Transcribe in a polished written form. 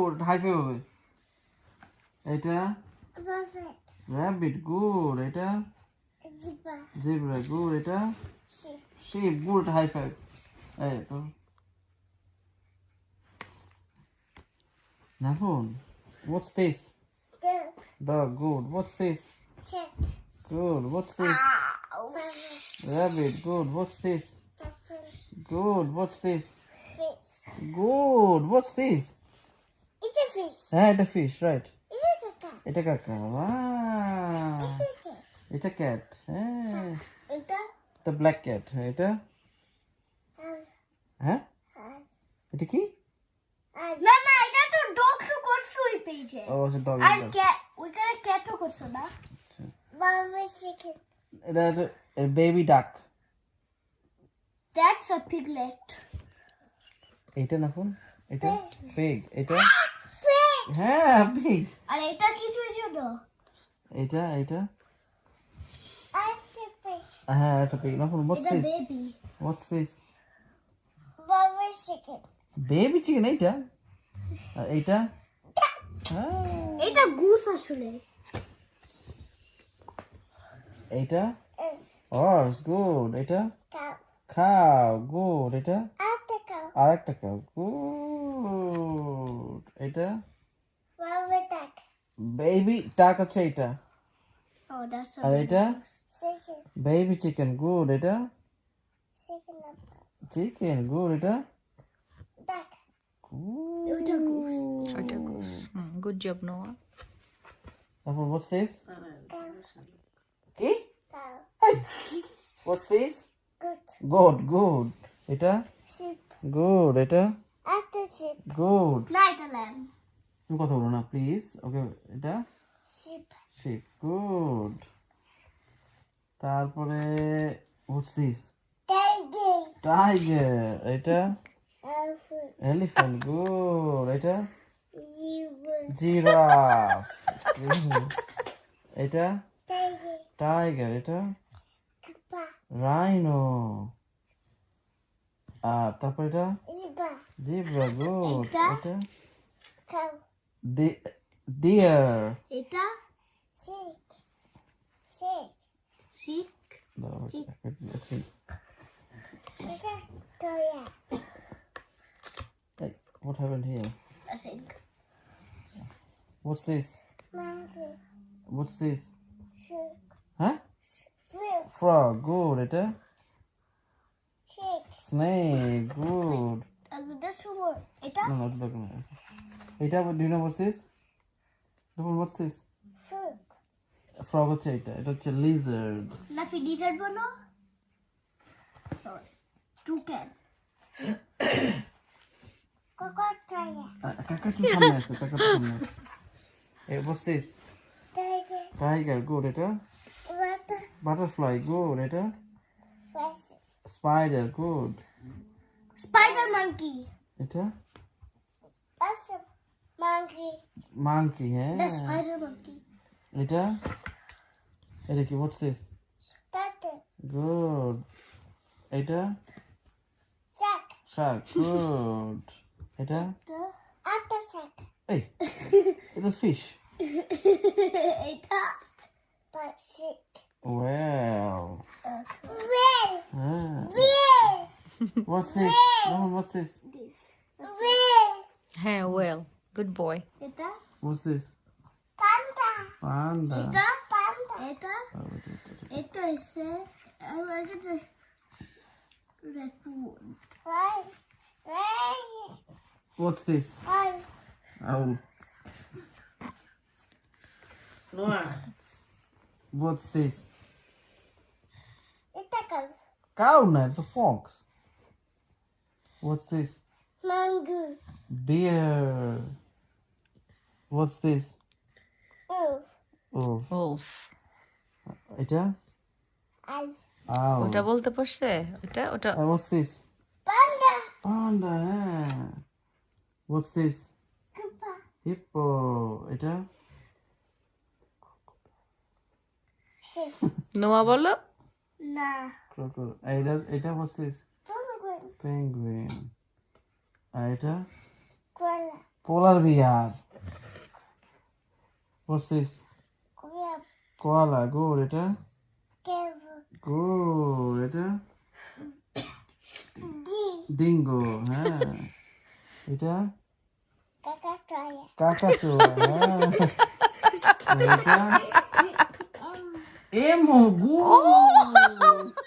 good. High five হবে। এটা rabbit, good. এটা zebra, good. এটা sheep, good. High five. এই তো Nafun, what's this? Dog, good. What's this? Good. What's this? Rabbit, good. What's this? Good. What's this? Good. What's this? It's a fish. It's a fish, right? It's a It's a kaka. Wow. It's a cat. The black cat. It's a... Huh? It's a key? না না এটা তো dog তো করছো এই পেজে Oh, it's a dog. আর cat ওই করে ক্যাট তো করছো না বাবা শিখে It's a baby duck. That's a piglet এটা Nafun? এটা pig. এটা পিগ হ্যাঁ pig. আর এটা কিছু ছিল এটা আইতে পিগ হ্যাঁ এটা pig. Nafun, what's এটা this? Baby What's this? বাবা শিখে Baby chicken এইটা এইটা এটা গুস আসলে এইটা horse, good. এটা cow, good. এটা আরেকটা cow, good. এটা বাবা টাক baby duck হচ্ছে এইটা ও দ্যাটস আর এটা চিকেন baby chicken, good. এটা চিকেন chicken, good. এটা টাক good. ওটা goose. Good job, Noah. Nafun, what's this? Cow কি cow Hey. What's this? Good Good. এটা শিপ good. এটা আফটার শিপ good. না এটা ল্যাম তুমি কথা বলো না প্লিজ ওকে এটা শিপ sheep, good. তারপরে what's this? Tiger Tiger. এটা elephant elephant, good. এটা liver giraffe. এটা tiger tiger. এটা kupa rhino. আর তারপর এটা zebra zebra, good. এটা? এটা cow deer. এটা sheep sheep দাঁড়াও, Sheep. একটা- এটা toya Hey, what happened here? I think What's this? monkey What's this? sheep Huh? frog Frog, good. এটা sheep snake, good. this one এটা No, এটা দেখো না। এটা do you know what's this? দেখুন what's this? frog Frog হচ্ছে এটা হচ্ছে lizard. না ফির ডিজার্ট বলো সরি টুকেন কোকোটায়া কাকা তো সামনে আছে কাকা তো সামনে আছে Hey, what's this? tiger Tiger, good. এটা water butterfly, good. এটা fish spider, good. spider monkey এটা awesome monkey monkey, হ্যাঁ the spider monkey এটা কি what's this? turtle Good. এটা shark shark, good. এটা the other shark এই এটা fish. এটা but shark Wow. whale Ah. whale What's this? No, what's this? whale Hey, well, good boy. এটা What's this? panda Panda. এটা panda এটা Oh, wait. এটা এসে I like it raccoon right What's this? Owl. Noah. What's this? এটা cow Cow, no, it's a fox. What's this? mango Bear. What's this? oh Oh, Wolf. এটা? I've Owl. ওটা বলতে পারছে ওটা What's this? panda Panda. Yeah. What's this? kupa Hippo. এটা? নোয়া বলো না Crocodile. এটা what's this? penguin Penguin. আর এটা? koala পোলার বিয়ার পড়ছিস কোয়ালা গুড এটা গুড এটা ডিঙ্গো হ্যাঁ এটা কাকাতুয়া হ্যাঁ এটা এমো গুড